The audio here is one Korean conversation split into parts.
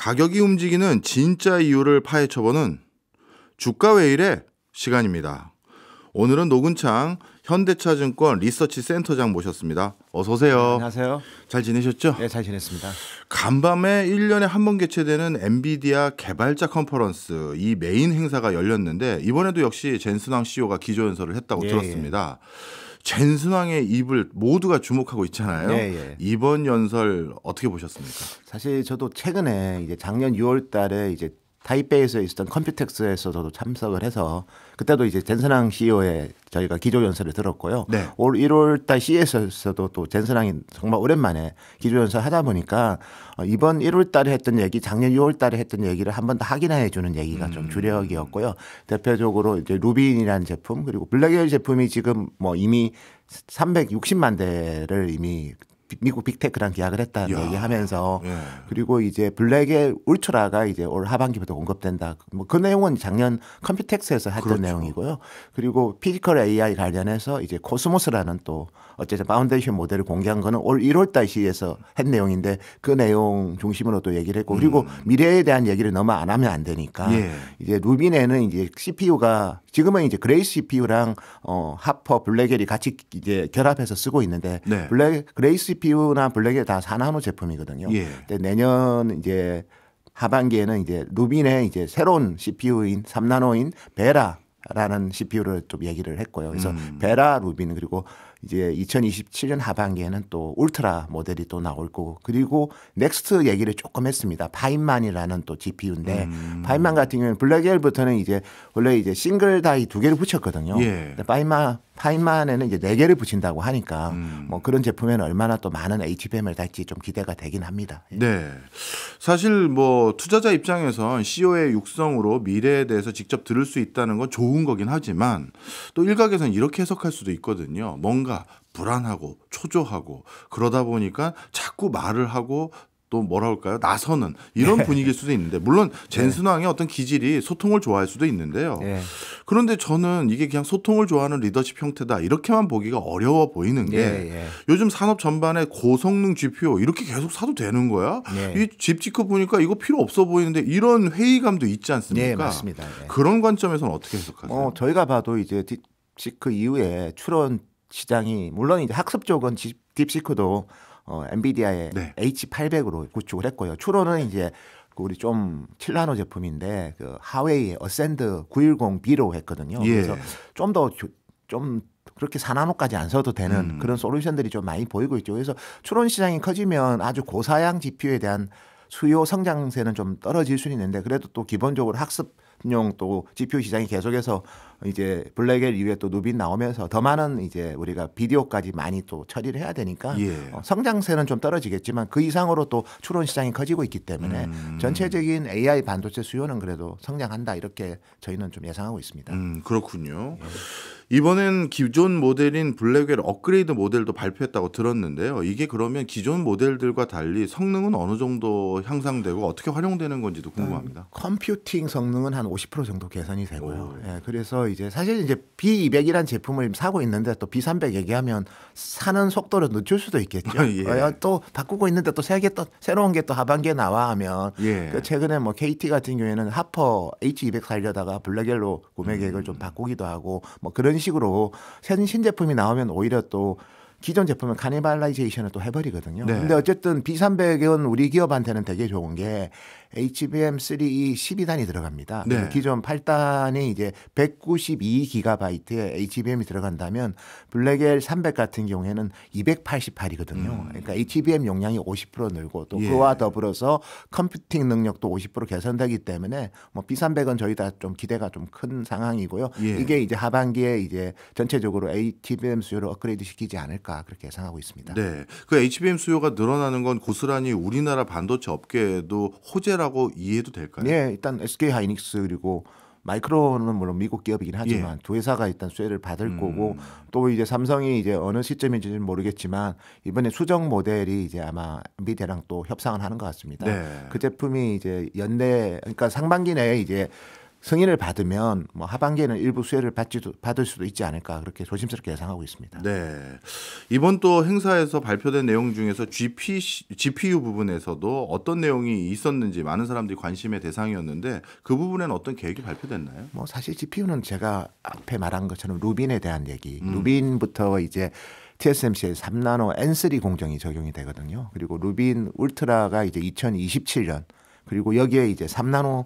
가격이 움직이는 진짜 이유를 파헤쳐보는 주가 왜 이래 시간입니다. 오늘은 노근창 현대차증권 리서치 센터장 모셨습니다. 어서 오세요. 안녕하세요. 잘 지내셨죠? 네, 잘 지냈습니다. 간밤에 1년에 한 번 개최되는 엔비디아 개발자 컨퍼런스 이 메인 행사가 열렸는데 이번에도 역시 젠슨왕 CEO가 기조연설을 했다고 들었습니다. 젠슨왕의 입을 모두가 주목하고 있잖아요. 이번 연설 어떻게 보셨습니까? 사실 저도 최근에 이제 작년 6월달에 이제 타이베이에서 있었던 컴퓨텍스에서 저도 참석을 해서 그때도 이제 젠슨왕 CEO의 저희가 기조연설을 들었고요. 네. 올 1월달 CES에서도 또 젠슨왕이 정말 오랜만에 기조연설 하다 보니까 이번 1월달에 했던 얘기, 작년 6월달에 했던 얘기를 한 번 더 확인해 주는 얘기가 좀 주력이었고요. 대표적으로 이제 루빈이라는 제품 그리고 블랙웰 제품이 지금 뭐 이미 360만 대를 이미 미국 빅테크랑 계약을 했다는 얘기하면서 그리고 이제 블랙의 울트라가 이제 올 하반기부터 공급된다. 뭐 그 내용은 작년 컴퓨텍스에서 했던 내용이고요. 그리고 피지컬 AI 관련해서 이제 코스모스라는 또 어쨌든 파운데이션 모델을 공개한 거는 올 1월달 시에서 한 내용인데 그 내용 중심으로 또 얘기를 했고 그리고 미래에 대한 얘기를 너무 안 하면 안 되니까 이제 루빈에는 이제 CPU가 지금은 이제 그레이스 CPU랑 하퍼 블랙웰이 같이 이제 결합해서 쓰고 있는데 그레이스 CPU나 블랙웰 다 4나노 제품이거든요. 근데 내년 이제 하반기에는 이제 루빈의 이제 새로운 CPU인 3나노인 베라라는 CPU를 좀 얘기를 했고요. 그래서 베라 루빈 그리고 이제 2027년 하반기에는 또 울트라 모델이 또 나올 거고 그리고 넥스트 얘기를 조금 했습니다. 파인만이라는 또 GPU인데 파인만 같은 경우는 블랙웰부터는 이제 원래 이제 싱글 다이 2개를 붙였거든요. 근데 파인만에는 이제 4개를 붙인다고 하니까 뭐 그런 제품에는 얼마나 또 많은 HBM을 달지 좀 기대가 되긴 합니다. 네. 사실 뭐 투자자 입장에선 CEO의 육성으로 미래에 대해서 직접 들을 수 있다는 건 좋은 거긴 하지만 또 일각에서는 이렇게 해석할 수도 있거든요. 뭔가 불안하고 초조하고 그러다 보니까 자꾸 말을 하고 또 뭐라 할까요? 나서는 이런 분위기일 수도 있는데 물론 젠슨왕의 어떤 기질이 소통을 좋아할 수도 있는데요. 그런데 저는 이게 그냥 소통을 좋아하는 리더십 형태다 이렇게만 보기가 어려워 보이는 게 요즘 산업 전반에 고성능 GPU 이렇게 계속 사도 되는 거야? 이 딥시크 보니까 이거 필요 없어 보이는데 이런 회의감도 있지 않습니까? 네, 맞습니다. 그런 관점에서는 어떻게 해석하세요? 저희가 봐도 이제 딥시크 이후에 추론 시장이 물론 이제 학습 쪽은 딥시크도 엔비디아의 H800으로 구축을 했고요. 추론은 이제 우리 좀 7나노 제품인데 그 하웨이의 어센드 910B로 했거든요. 그래서 좀 더 좀 그렇게 4나노까지 안 써도 되는 그런 솔루션들이 좀 많이 보이고 있죠. 그래서 추론 시장이 커지면 아주 고사양 GPU에 대한 수요 성장세는 좀 떨어질 수는 있는데 그래도 또 기본적으로 학습용 또 GPU 시장이 계속해서 이제 블랙웰 이후에 또 누빈 나오면서 더 많은 이제 우리가 비디오까지 많이 또 처리를 해야 되니까 성장세는 좀 떨어지겠지만 그 이상으로 또 추론 시장이 커지고 있기 때문에 전체적인 AI 반도체 수요는 그래도 성장한다 이렇게 저희는 좀 예상하고 있습니다. 그렇군요. 이번엔 기존 모델인 블랙웰 업그레이드 모델도 발표했다고 들었는데요. 이게 그러면 기존 모델들과 달리 성능은 어느 정도 향상되고 어떻게 활용되는 건지도 궁금합니다. 컴퓨팅 성능은 한 50% 정도 개선이 되고요. 그래서 이제 사실 이제 B200이라는 제품을 사고 있는데 또 B300 얘기하면 사는 속도를 늦출 수도 있겠죠. 또 바꾸고 있는데 또 새로운 게 또 하반기에 나와 하면 최근에 뭐 KT 같은 경우에는 하퍼 H200 살려다가 블랙웰로 구매 계획을 좀 바꾸기도 하고 뭐 그런 식으로 신제품이 나오면 오히려 또 기존 제품은 카니발라이제이션을 또 해버리거든요. 근데 어쨌든 B300은 우리 기업한테는 되게 좋은 게 HBM3E 12단이 들어갑니다. 기존 8단이 이제 192GB의 HBM이 들어간다면 블랙웰 300 같은 경우에는 288이거든요. 그러니까 HBM 용량이 50% 늘고 또 그와 더불어서 컴퓨팅 능력도 50% 개선되기 때문에 뭐 B300은 저희 다 좀 기대가 좀 큰 상황이고요. 이게 이제 하반기에 이제 전체적으로 HBM 수요를 업그레이드 시키지 않을까 그렇게 예상하고 있습니다. 네, 그 HBM 수요가 늘어나는 건 고스란히 우리나라 반도체 업계에도 호재라고 이해해도 될까요? 네, 일단 SK 하이닉스 그리고 마이크론은 물론 미국 기업이긴 하지만 두 회사가 일단 수혜를 받을 거고 또 이제 삼성이 이제 어느 시점인지는 모르겠지만 이번에 수정 모델이 이제 아마 엔비디아랑 또 협상을 하는 것 같습니다. 그 제품이 이제 연내 그러니까 상반기 내에 이제 승인을 받으면 뭐 하반기에는 일부 수혜를 받을 수도 있지 않을까 그렇게 조심스럽게 예상하고 있습니다. 네. 이번 또 행사에서 발표된 내용 중에서 GPU 부분에서도 어떤 내용이 있었는지 많은 사람들이 관심의 대상이었는데 그 부분에는 어떤 계획이 발표됐나요? 뭐 사실 GPU는 제가 앞에 말한 것처럼 루빈에 대한 얘기. 루빈부터 이제 TSMC의 3나노 N3 공정이 적용이 되거든요. 그리고 루빈 울트라가 이제 2027년 그리고 여기에 이제 3나노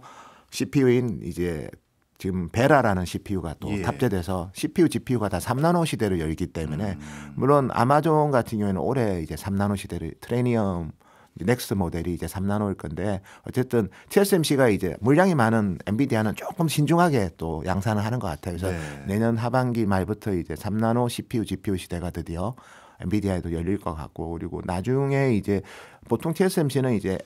CPU인 이제 지금 베라라는 CPU가 또 탑재돼서 CPU, GPU가 다 3나노 시대를 열기 때문에 물론 아마존 같은 경우에는 올해 이제 3나노 시대를 트레니엄 넥스트 모델이 이제 3나노일 건데 어쨌든 TSMC가 이제 물량이 많은 엔비디아는 조금 신중하게 또 양산을 하는 것 같아요. 그래서 내년 하반기 말부터 이제 3나노 CPU, GPU 시대가 드디어 엔비디아에도 열릴 것 같고 그리고 나중에 이제 보통 TSMC는 이제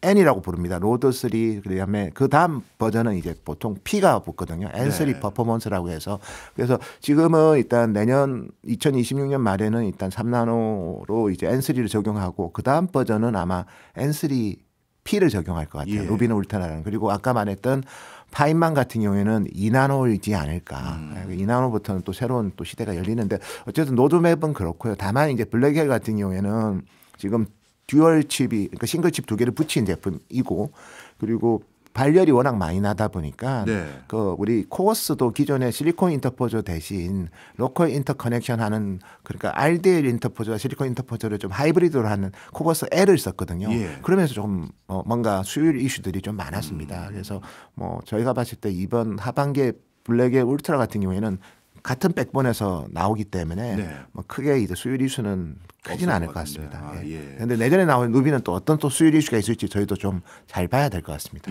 N이라고 부릅니다. 로드 3 그다음에 그 다음 버전은 이제 보통 P가 붙거든요. N3 퍼포먼스라고 해서 그래서 지금은 일단 내년 2026년 말에는 일단 3나노로 이제 N3를 적용하고 그 다음 버전은 아마 N3 P를 적용할 것 같아요. 루비노 울트라라는 그리고 아까 말했던 파인만 같은 경우에는 2나노이지 않을까. 2나노부터는 또 새로운 또 시대가 열리는데 어쨌든 로드맵은 그렇고요. 다만 이제 블랙헬 같은 경우에는 지금 듀얼 칩이 그러니까 싱글 칩 두 개를 붙인 제품이고 그리고 발열이 워낙 많이 나다 보니까 그 우리 코어스도 기존에 실리콘 인터포저 대신 로컬 인터커넥션 하는 그러니까 RDL 인터포저와 실리콘 인터포저를 좀 하이브리드로 하는 코어스 L을 썼거든요. 그러면서 조금 뭔가 수율 이슈들이 좀 많았습니다. 그래서 뭐 저희가 봤을 때 이번 하반기에 블랙의 울트라 같은 경우에는 같은 백본에서 나오기 때문에 뭐 크게 이제 수율 이슈는 크지는 않을 것 같습니다. 그런데 내년에 나오는 루비는 또 어떤 또 수율 이슈가 있을지 저희도 좀 잘 봐야 될 것 같습니다.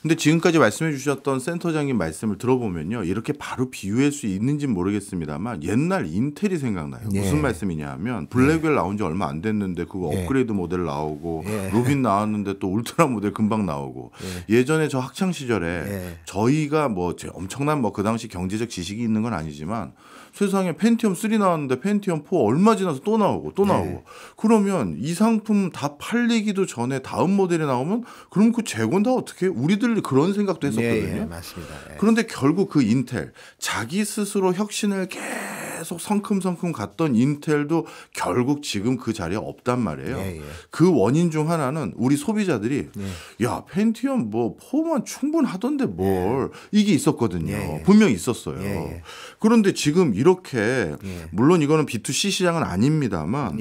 근데 지금까지 말씀해 주셨던 센터장님 말씀을 들어보면요. 이렇게 바로 비유할 수 있는지는 모르겠습니다만 옛날 인텔이 생각나요. 무슨 말씀이냐 하면 블랙웰 나온 지 얼마 안 됐는데 그거 업그레이드 모델 나오고 루빈 나왔는데 또 울트라 모델 금방 나오고 예전에 저 학창 시절에 저희가 뭐 엄청난 뭐 그 당시 경제적 지식이 있는 건 아니지만 세상에 펜티엄 3 나왔는데 펜티엄 4 얼마 지나서 또 나오고 그러면 이 상품 다 팔리기도 전에 다음 모델이 나오면 그럼 그 재고는 다 어떻게 우리들 그런 생각도 했었거든요. 맞습니다. 그런데 결국 그 인텔 자기 스스로 혁신을 계속 성큼성큼 갔던 인텔도 결국 지금 그 자리에 없단 말이에요. 그 원인 중 하나는 우리 소비자들이 야 펜티엄 뭐 4만 충분하던데 뭘 이게 있었거든요. 분명히 있었어요. 그런데 지금 이렇게 물론 이거는 B2C 시장은 아닙니다만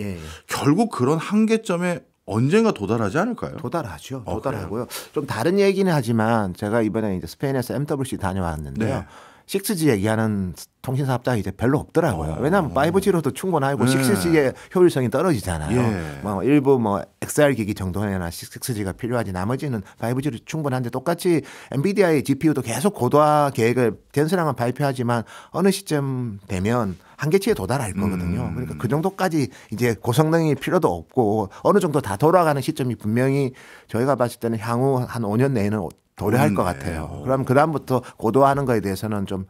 결국 그런 한계점에 언젠가 도달하지 않을까요? 도달하죠. 도달하고요. 좀 다른 얘기는 하지만 제가 이번에 이제 스페인에서 MWC 다녀왔는데요. 6G 얘기하는 통신사업자가 이제 별로 없더라고요. 왜냐하면 5G로도 충분하고 6G의 효율성이 떨어지잖아요. 뭐 일부 뭐 XR 기기 정도나 6G가 필요하지 나머지는 5G로 충분한데 똑같이 엔비디아의 GPU도 계속 고도화 계획을 젠슨항은 발표하지만 어느 시점 되면 한계치에 도달할 거거든요. 그러니까 그 정도까지 이제 고성능이 필요도 없고 어느 정도 다 돌아가는 시점이 분명히 저희가 봤을 때는 향후 한 5년 내에는 도래할 것 같아요. 그럼 그다음부터 고도화하는 거에 대해서는 좀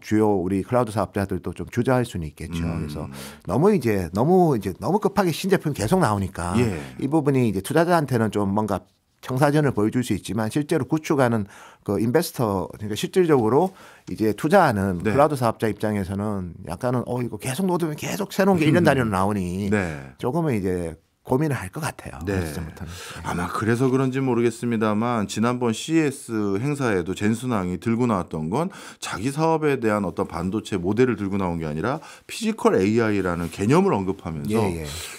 주요 우리 클라우드 사업자들도 좀 주저할 수는 있겠죠. 그래서 너무 급하게 신제품이 계속 나오니까 이 부분이 이제 투자자한테는 좀 뭔가 청사전을 보여줄 수 있지만 실제로 구축하는 그 인베스터 그러니까 실질적으로 이제 투자하는 클라우드 사업자 입장에서는 약간은 이거 계속 놓으면 계속 새로운 게 1년 단위로 나오니 조금은 이제 고민을 할 것 같아요. 아마 그래서 그런지 모르겠습니다만 지난번 CES 행사에도 젠슨항이 들고 나왔던 건 자기 사업에 대한 어떤 반도체 모델을 들고 나온 게 아니라 피지컬 AI라는 개념을 언급하면서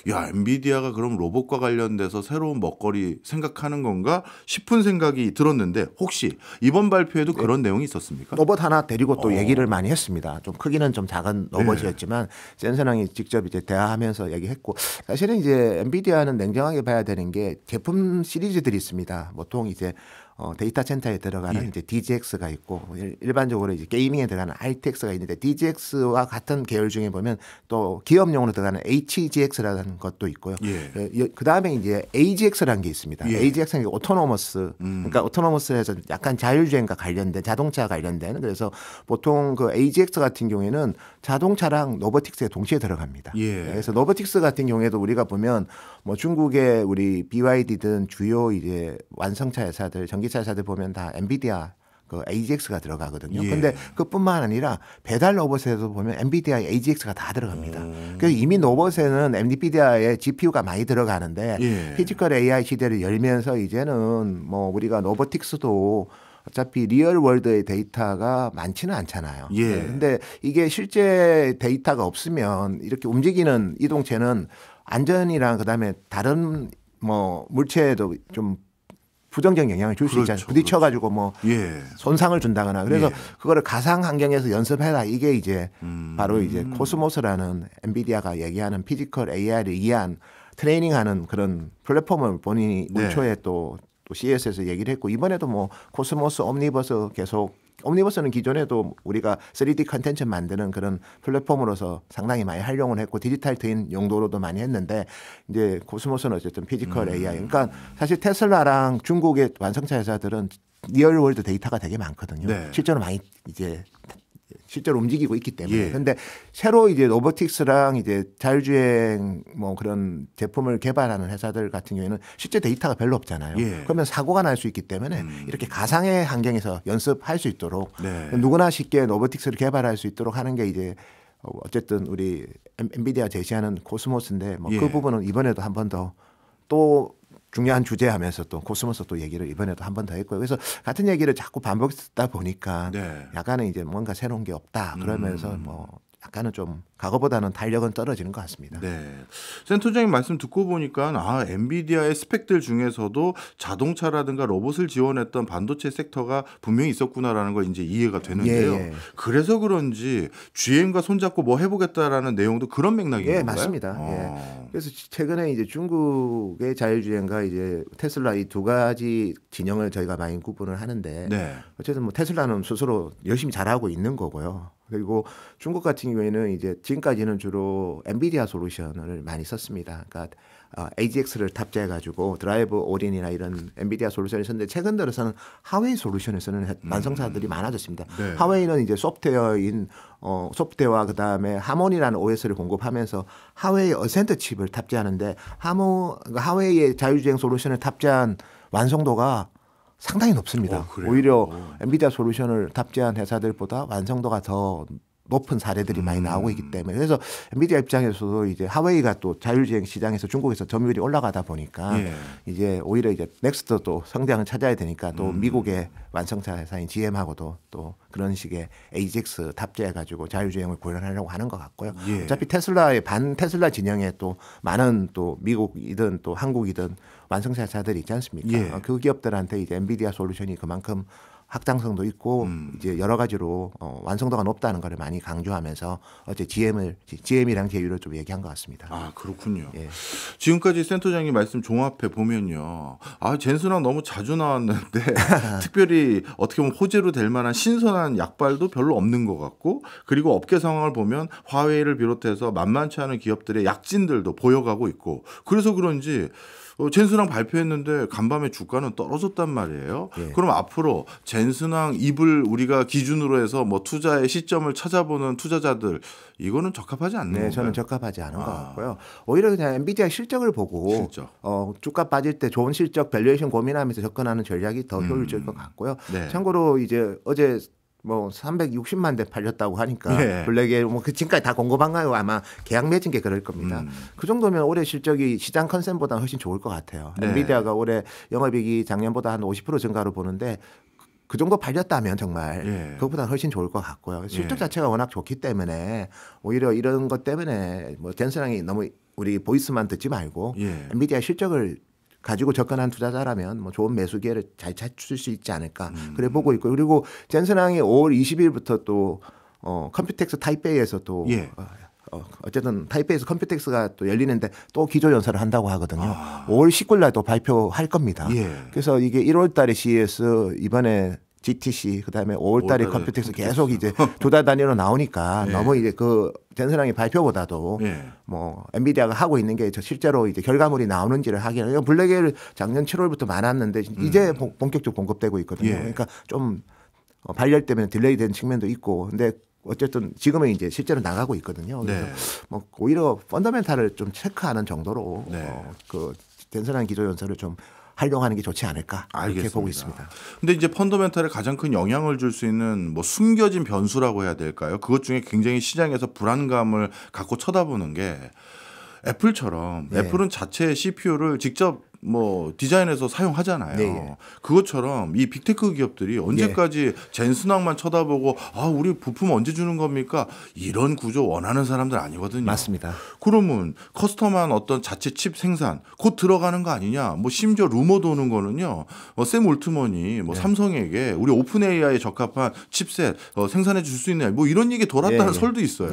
야 엔비디아가 그럼 로봇과 관련돼서 새로운 먹거리 생각하는 건가 싶은 생각이 들었는데 혹시 이번 발표에도 그런 내용이 있었습니까? 로봇 하나 데리고 또 얘기를 많이 했습니다. 좀 크기는 좀 작은 로봇이었지만 젠슨항이 직접 이제 대화하면서 얘기했고 사실은 이제 엔비디아는 냉정하게 봐야 되는 게 제품 시리즈들이 있습니다. 보통 이제 데이터 센터에 들어가는 이제 DGX가 있고 일반적으로 이제 게이밍에 들어가는 RTX가 있는데 DGX와 같은 계열 중에 보면 또 기업용으로 들어가는 HGX라는 것도 있고요. 그 다음에 이제 AGX라는 게 있습니다. AGX는 오토노머스, 그러니까 오토노머스에서 약간 자율주행과 관련된 자동차 관련된 그래서 보통 그 AGX 같은 경우에는 자동차랑 로보틱스에 동시에 들어갑니다. 그래서 로보틱스 같은 경우에도 우리가 보면 뭐 중국의 우리 BYD든 주요 이제 완성차 회사들 전기차 회사들 보면 다 엔비디아 그 AGX가 들어가거든요. 예. 근데 그뿐만 아니라 배달 로봇에도 보면 엔비디아의 AGX가 다 들어갑니다. 그래서 이미 로봇에는 엔비디아의 GPU가 많이 들어가는데 예. 피지컬 AI 시대를 열면서 이제는 뭐 우리가 로보틱스도 어차피 리얼 월드의 데이터가 많지는 않잖아요. 예. 근데 이게 실제 데이터가 없으면 이렇게 움직이는 이동체는 안전이랑 그다음에 다른 뭐 물체에도 좀 부정적 영향을 줄 수 그렇죠, 있잖아요. 부딪혀가지고 뭐 예. 손상을 준다거나 그래서 예. 그거를 가상 환경에서 연습해라 이게 이제 바로 이제 코스모스라는 엔비디아가 얘기하는 피지컬 AI를 이해한 트레이닝하는 그런 플랫폼을 본인이 올 네. 초에 또 CES에서 얘기를 했고 이번에도 뭐 코스모스 옴니버스 계속 옴니버스는 기존에도 우리가 3D 컨텐츠 만드는 그런 플랫폼으로서 상당히 많이 활용을 했고 디지털 트윈 용도로도 많이 했는데 이제 코스모스는 어쨌든 피지컬 AI 그러니까 사실 테슬라랑 중국의 완성차 회사들은 리얼 월드 데이터가 되게 많거든요. 네. 실제로 많이 이제 실제로 움직이고 있기 때문에. 예. 근데 새로 이제 로보틱스랑 이제 자율주행 뭐 그런 제품을 개발하는 회사들 같은 경우에는 실제 데이터가 별로 없잖아요. 예. 그러면 사고가 날 수 있기 때문에 이렇게 가상의 환경에서 연습할 수 있도록 네. 누구나 쉽게 로보틱스를 개발할 수 있도록 하는 게 이제 어쨌든 우리 엔비디아 제시하는 코스모스인데 뭐 그 예. 부분은 이번에도 한 번 더 또 중요한 주제하면서 또 코스모스 또 얘기를 이번에도 한 번 더 했고요. 그래서 같은 얘기를 자꾸 반복했다 보니까 네. 약간은 이제 뭔가 새로운 게 없다 그러면서 뭐 약간은 좀 과거보다는 탄력은 떨어지는 것 같습니다. 네. 센터장님 말씀 듣고 보니까 엔비디아의 스펙들 중에서도 자동차라든가 로봇을 지원했던 반도체 섹터가 분명히 있었구나라는 걸 이제 이해가 되는데요. 예, 예. 그래서 그런지 GM과 손잡고 뭐 해보겠다라는 내용도 그런 맥락인 예, 건가요? 맞습니다. 예. 그래서 최근에 이제 중국의 자율주행과 이제 테슬라 이 두 가지 진영을 저희가 많이 구분을 하는데 네. 어쨌든 뭐 테슬라는 스스로 열심히 잘하고 있는 거고요. 그리고 중국 같은 경우에는 이제 지금까지는 주로 엔비디아 솔루션을 많이 썼습니다. 그러니까 AGX를 탑재해 가지고 드라이브 올인이나 이런 엔비디아 솔루션을 썼는데 최근 들어서는 하웨이 솔루션을 쓰는 완성사들이 많아졌습니다. 네. 하웨이는 이제 소프트웨어인 소프트웨어와 그다음에 하모니라는 OS를 공급하면서 하웨이 어센트 칩을 탑재하는데 하웨이의 자율주행 솔루션을 탑재한 완성도가 상당히 높습니다. 그래요? 오히려 엔비디아 솔루션을 탑재한 회사들보다 완성도가 더 높은 사례들이 많이 나오고 있기 때문에 그래서 엔비디아 입장에서도 이제 하웨이가 또 자율주행 시장에서 중국에서 점유율이 올라가다 보니까 예. 이제 오히려 이제 넥스트도 성장을 찾아야 되니까 또 미국의 완성차 회사인 GM하고도 또 그런 식의 AGX 탑재해가지고 자율주행을 구현하려고 하는 것 같고요. 예. 어차피 테슬라의 반 테슬라 진영에 또 많은 또 미국이든 또 한국이든 완성차 회사들이 있지 않습니까? 예. 그 기업들한테 이제 엔비디아 솔루션이 그만큼 확장성도 있고 이제 여러 가지로 완성도가 높다는 걸 많이 강조하면서 어제 GM이랑 제휴를 좀 얘기한 것 같습니다. 아, 그렇군요. 예. 지금까지 센터장님 말씀 종합해 보면요. 젠스랑 너무 자주 나왔는데 특별히 어떻게 보면 호재로 될 만한 신선한 약발도 별로 없는 것 같고 그리고 업계 상황을 보면 화웨이를 비롯해서 만만치 않은 기업들의 약진들도 보여가고 있고 그래서 그런지 젠스랑 발표했는데 간밤에 주가는 떨어졌단 말이에요. 예. 그럼 앞으로 젠스랑 입을 우리가 기준으로 해서 뭐 투자의 시점을 찾아보는 투자자들 이거는 적합하지 않는 네, 건가요? 저는 적합하지 않은 것 같고요. 오히려 그냥 엔비디아 실적을 보고 실적. 주가 빠질 때 좋은 실적 밸류에이션 고민하면서 접근하는 전략이 더 효율적일 것 같고요. 네. 참고로 이제 어제 뭐 360만 대 팔렸다고 하니까 예. 블랙에 뭐 그 지금까지 다 공급한가요? 아마 계약 맺은 게 그럴 겁니다. 그 정도면 올해 실적이 시장 컨센보다 훨씬 좋을 것 같아요. 네. 엔비디아가 올해 영업이익이 작년보다 한 50% 증가로 보는데 그 정도 팔렸다면 정말 예. 그것보다 훨씬 좋을 것 같고요. 실적 예. 자체가 워낙 좋기 때문에 오히려 이런 것 때문에 뭐 젠스랑이 너무 우리 보이스만 듣지 말고 예. 엔비디아 실적을 가지고 접근한 투자자라면 뭐 좋은 매수 기회를 잘 찾을 수 있지 않을까 그래 보고 있고 그리고 젠슨항이 5월 20일부터 또 컴퓨텍스 타이페이에서 또 예. 어쨌든 타이페이에서 컴퓨텍스가 또 열리는데 또 기조 연설을 한다고 하거든요. 5월 19일 날 또 발표할 겁니다. 예. 그래서 이게 1월 달에 CES 이번에 GTC 그다음에 5월 달에 5월 달에 컴퓨텍스 계속 이제 두 달 단위로 나오니까 예. 너무 이제 그 젠슨항의 발표보다도 예. 뭐 엔비디아가 하고 있는 게 실제로 이제 결과물이 나오는지를 하기는 블랙엘 작년 7월부터 많았는데 이제 본격적으로 공급되고 있거든요. 예. 그러니까 좀 발열 때문에 딜레이된 측면도 있고 근데 어쨌든 지금은 이제 실제로 나가고 있거든요. 그래서 네. 뭐 오히려 펀더멘탈을 좀 체크하는 정도로 네. 그 젠슨항 기조 연설을 좀 활용하는 게 좋지 않을까 이렇게 알겠습니다. 보고 있습니다. 근데 이제 펀더멘탈에 가장 큰 영향을 줄 수 있는 뭐 숨겨진 변수라고 해야 될까요? 그것 중에 굉장히 시장에서 불안감을 갖고 쳐다보는 게 애플처럼 네. 애플은 자체 CPU를 직접 뭐 디자인해서 사용하잖아요. 네. 그것처럼 이 빅테크 기업들이 언제까지 젠스낙만 쳐다보고 아 우리 부품 언제 주는 겁니까? 이런 구조 원하는 사람들 아니거든요. 맞습니다. 그러면 커스텀한 어떤 자체 칩 생산 곧 들어가는 거 아니냐? 뭐 심지어 루머 도는 거는요. 샘 올트먼이 뭐 삼성에게 우리 오픈 AI에 적합한 칩셋 생산해 줄 수 있냐? 뭐 이런 얘기 돌았다는 설도 있어요.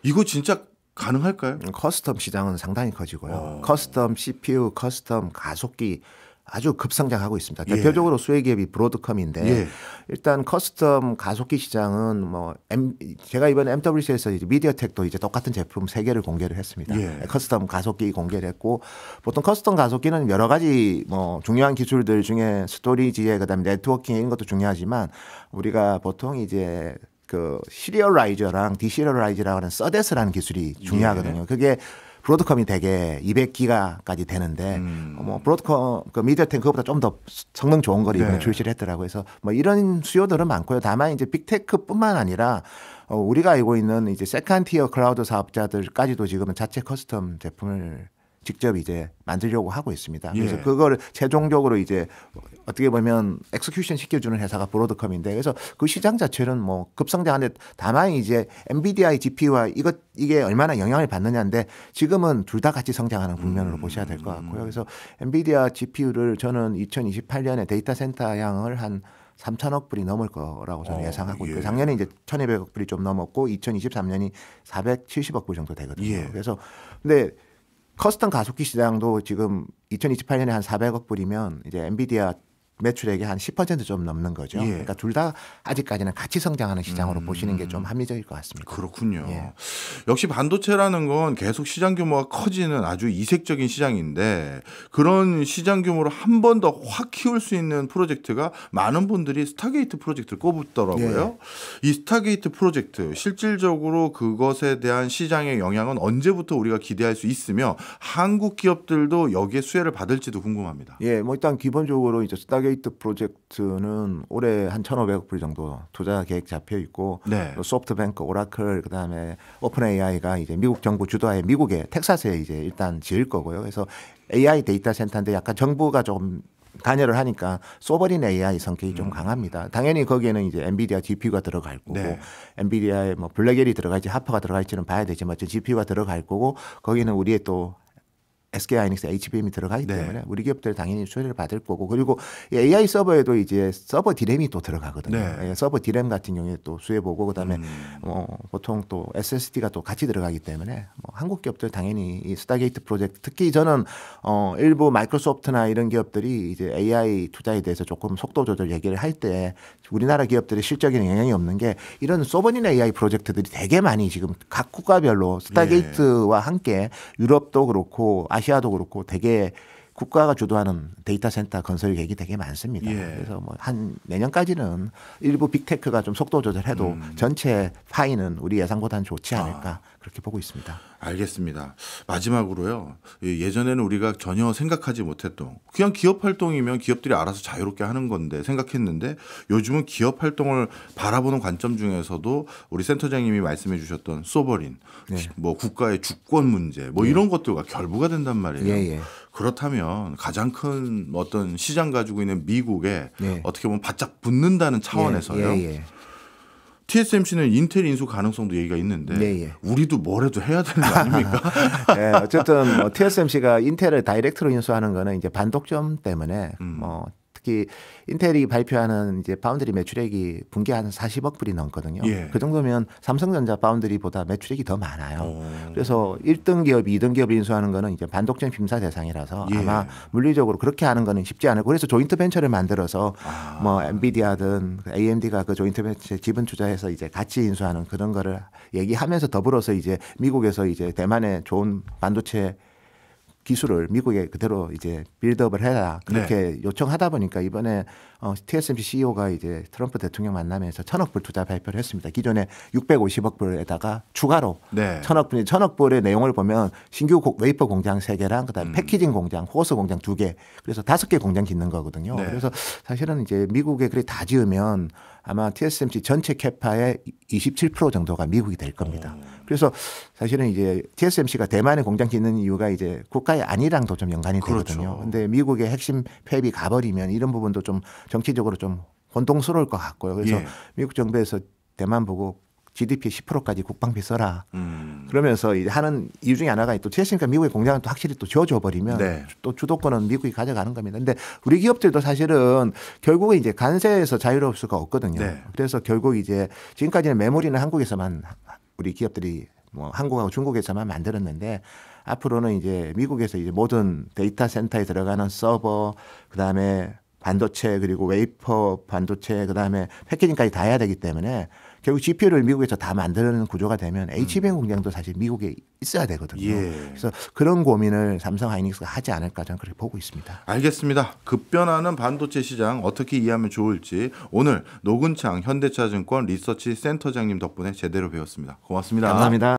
이거 진짜 가능할까요? 커스텀 시장은 상당히 커지고요. 커스텀 CPU, 커스텀 가속기 아주 급성장하고 있습니다. 대표적으로 수혜 기업이 브로드컴인데 일단 커스텀 가속기 시장은 뭐 제가 이번 MWC에서 이제 미디어텍도 이제 똑같은 제품 3개를 공개를 했습니다. 커스텀 가속기 공개를 했고 보통 커스텀 가속기는 여러 가지 뭐 중요한 기술들 중에 스토리지에 그다음에 네트워킹 이런 것도 중요하지만 우리가 보통 이제 그 시리얼라이저랑 디시리얼라이저라고 하는 서데스라는 기술이 중요하거든요. 그게 브로드컴이 되게 200기가까지 되는데 뭐 브로드컴 그 미디어텍 그거보다 좀 더 성능 좋은 걸 이번에 출시를 했더라고요. 그래서 뭐 이런 수요들은 많고요. 다만 이제 빅테크뿐만 아니라 우리가 알고 있는 이제 세컨티어 클라우드 사업자들까지도 지금은 자체 커스텀 제품을 직접 이제 만들려고 하고 있습니다. 그래서 그걸 최종적으로 이제 어떻게 보면 엑스큐션 시켜주는 회사가 브로드컴인데 그래서 그 시장 자체는 뭐 급성장하는데 다만 이제 엔비디아의 GPU와 이게 얼마나 영향을 받느냐인데 지금은 둘 다 같이 성장하는 국면으로 보셔야 될 것 같고요. 그래서 엔비디아 GPU를 저는 2028년에 데이터 센터 양을 한 3천억 불이 넘을 거라고 저는 예상하고 있고요. 작년에 이제 1,200억 불이 좀 넘었고 2023년이 470억 불 정도 되거든요. 그래서 근데 커스텀 가속기 시장도 지금 2028년에 한 400억 불이면 이제 엔비디아 매출액의 한 10%좀 넘는 거죠. 그러니까 둘 다 아직까지는 같이 성장하는 시장으로 보시는 게 좀 합리적일 것 같습니다. 그렇군요. 역시 반도체라는 건 계속 시장 규모가 커지는 아주 이색적인 시장인데 그런 시장 규모를 한 번 더 확 키울 수 있는 프로젝트가 많은 분들이 스타게이트 프로젝트를 꼽았더라고요. 이 스타게이트 프로젝트 실질적으로 그것에 대한 시장의 영향은 언제부터 우리가 기대할 수 있으며 한국 기업들도 여기에 수혜를 받을지도 궁금합니다. 뭐 일단 기본적으로 이제 스타게이트 프로젝트는 올해 한 1,500억 불 정도 투자 계획 잡혀 있고 소프트뱅크, 오라클 그다음에 오픈 AI가 이제 미국 정부 주도하에 미국의 텍사스에 이제 일단 지을 거고요. 그래서 AI 데이터 센터인데 약간 정부가 좀 관여를 하니까 소버린 AI 성격이 좀 강합니다. 당연히 거기에는 이제 엔비디아 GPU가 들어갈 거고 엔비디아의 뭐 블랙엘이 들어갈지 하퍼가 들어갈지는 봐야 되지만 GPU가 들어갈 거고 거기는 우리의 또 SK 하이닉스 HBM이 들어가기 때문에 우리 기업들 당연히 수혜를 받을 거고 그리고 AI 서버에도 이제 서버 디램이 또 들어가거든요. 서버 디램 같은 경우에 또 수혜 보고 그다음에 보통 또 SSD가 또 같이 들어가기 때문에 뭐 한국 기업들 당연히 이 스타게이트 프로젝트 특히 저는 일부 마이크로소프트나 이런 기업들이 이제 AI 투자에 대해서 조금 속도 조절 얘기를 할 때 우리나라 기업들의 실적에는 영향이 없는 게 이런 소버린 AI 프로젝트들이 되게 많이 지금 각 국가별로 스타게이트와 함께 유럽도 그렇고 아시아도 그렇고 되게 국가가 주도하는 데이터 센터 건설 계획이 되게 많습니다. 그래서 뭐 한 내년까지는 일부 빅테크가 좀 속도 조절해도 전체 파이는 우리 예상보다는 좋지 않을까 그렇게 보고 있습니다. 알겠습니다. 마지막으로요. 예전에는 우리가 전혀 생각하지 못했던 그냥 기업 활동이면 기업들이 알아서 자유롭게 하는 건데 생각했는데 요즘은 기업 활동을 바라보는 관점 중에서도 우리 센터장님이 말씀해 주셨던 소버린 뭐 국가의 주권 문제 뭐 이런 것들과 결부가 된단 말이에요. 그렇다면 가장 큰 어떤 시장 가지고 있는 미국에 어떻게 보면 바짝 붙는다는 차원에서요. TSMC는 인텔 인수 가능성도 얘기가 있는데 우리도 뭐라도 해야 되는 거 아닙니까? 어쨌든 뭐 TSMC가 인텔을 다이렉트로 인수하는 거는 이제 반독점 때문에 뭐 특히 인텔이 발표하는 이제 파운드리 매출액이 분기 한 40억 불이 넘거든요. 그 정도면 삼성전자 파운드리보다 매출액이 더 많아요. 그래서 1등 기업, 2등 기업 인수하는 거는 이제 반독점 심사 대상이라서 아마 물리적으로 그렇게 하는 거는 쉽지 않을 거고 그래서 조인트 벤처를 만들어서 뭐 엔비디아든 AMD가 그 조인트 벤처에 지분 투자해서 이제 같이 인수하는 그런 거를 얘기하면서 더불어서 이제 미국에서 이제 대만의 좋은 반도체 기술을 미국에 그대로 이제 빌드업을 해라 그렇게 요청하다 보니까 이번에 TSMC CEO가 이제 트럼프 대통령 만나면서 1,000억 불 투자 발표를 했습니다. 기존에 650억 불에다가 추가로 1,000억 불의 내용을 보면 신규 웨이퍼 공장 3개랑 그다음에 패키징 공장, 호스 공장 2개, 그래서 5개 공장 짓는 거거든요. 그래서 사실은 이제 미국에 그래 다 지으면 아마 TSMC 전체 캐파의 27% 정도가 미국이 될 겁니다. 그래서 사실은 이제 TSMC가 대만에 공장 짓는 이유가 이제 국가의 안위랑도 좀 연관이 되거든요. 그런데 미국의 핵심 폐입이 가버리면 이런 부분도 좀 정치적으로 좀 혼동스러울 것 같고요. 그래서 미국 정부에서 대만 보고 GDP 10%까지 국방비 써라. 그러면서 이제 하는 이유 중에 하나가 또 TSMC가 미국의 공장을 또 확실히 또 지어줘 버리면 또 주도권은 미국이 가져가는 겁니다. 근데 우리 기업들도 사실은 결국은 이제 관세에서 자유로울 수가 없거든요. 그래서 결국 이제 지금까지는 메모리는 한국에서만 우리 기업들이 뭐 한국하고 중국에서만 만들었는데 앞으로는 이제 미국에서 이제 모든 데이터 센터에 들어가는 서버, 그다음에 반도체, 그리고 웨이퍼 반도체, 그다음에 패키징까지 다 해야 되기 때문에 결국 GPU를 미국에서 다 만드는 구조가 되면 HBM 공장도 사실 미국에 있어야 되거든요. 그래서 그런 고민을 삼성 하이닉스가 하지 않을까 저는 그렇게 보고 있습니다. 알겠습니다. 급변하는 반도체 시장 어떻게 이해하면 좋을지 오늘 노근창 현대차증권 리서치 센터장님 덕분에 제대로 배웠습니다. 고맙습니다. 감사합니다.